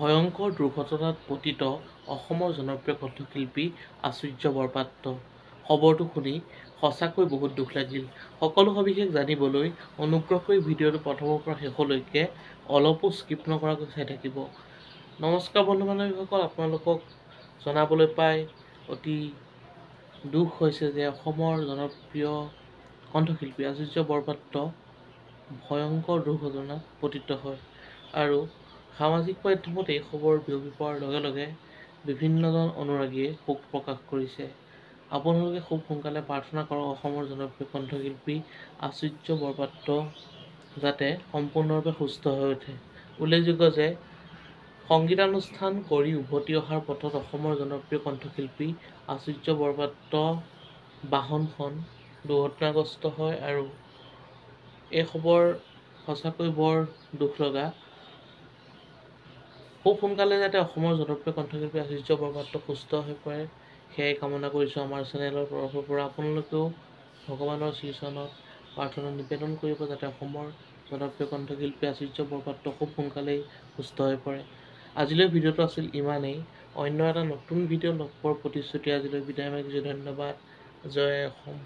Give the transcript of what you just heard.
ভয়ংকৰ দুৰ্ঘটনাত পতিত অসমৰ জনপ্ৰিয় কণ্ঠশিল্পী আচুৰ্য বৰপাত্ৰ। খবৰটো শুনি সঁচাকৈ বহুত দুখ লাগিল। সকলো সবিশেষ জানিবলৈ অনুগ্ৰহ কৰি ভিডিঅ'টো প্ৰথমৰ পৰা শেষলৈকে অলপো স্কিপ নকৰাকৈ চাই থাকিব। নমস্কাৰ বন্ধু-বান্ধৱীসকল, আপোনালোকক জনাবলৈ পাই অতি দুখ হৈছে যে অসমৰ জনপ্ৰিয় কণ্ঠশিল্পী আচুৰ্য বৰপাত্ৰ ভয়ংকৰ দুৰ্ঘটনাত পতিত হয় আৰু সামাজিক মাধ্যমত এই খবৰ বিয়পি পোৱাৰ লগে লগে বিভিন্নজন অনুৰাগীয়ে শোক প্ৰকাশ কৰিছে। আপোনালোকে খুব সোনকালে প্ৰাৰ্থনা কৰক অসমৰ জনপ্ৰিয় কণ্ঠশিল্পী আচুৰ্য বৰপাত্ৰ যাতে সম্পূৰ্ণৰূপে সুস্থ হৈ উঠে। উল্লেখযোগ্য যে সংগীতানুষ্ঠান কৰি উভতি অহাৰ পথত অসমৰ জনপ্ৰিয় কণ্ঠশিল্পী আচুৰ্য বৰপাত্ৰ বাহনখন দুৰ্ঘটনাগ্ৰস্ত হয় আৰু এই খবৰ সঁচাকৈ বৰ দুখ লগা। খুব সোনকালে যাতে অসমৰ জনপ্ৰিয় কণ্ঠশিল্পী আচুৰ্য বৰপাত্ৰ সুস্থ হৈ পৰে সেয়াই কামনা কৰিছোঁ। আমাৰ চেনেলৰ তৰফৰ পৰা আপোনালোকেও ভগৱানৰ শ্ৰীচৰণত প্ৰাৰ্থনা নিবেদন কৰিব যাতে অসমৰ জনপ্ৰিয় কণ্ঠশিল্পী আচুৰ্য বৰপাত্ৰ খুব সোনকালেই সুস্থ হৈ পৰে। আজিলৈ ভিডিঅ'টো আছিল ইমানেই। অন্য এটা নতুন ভিডিঅ' লগ পোৱাৰ প্ৰতিশ্ৰুতি আজিলৈ বিদায় মাগিছোঁ। ধন্যবাদ। জয় অসম।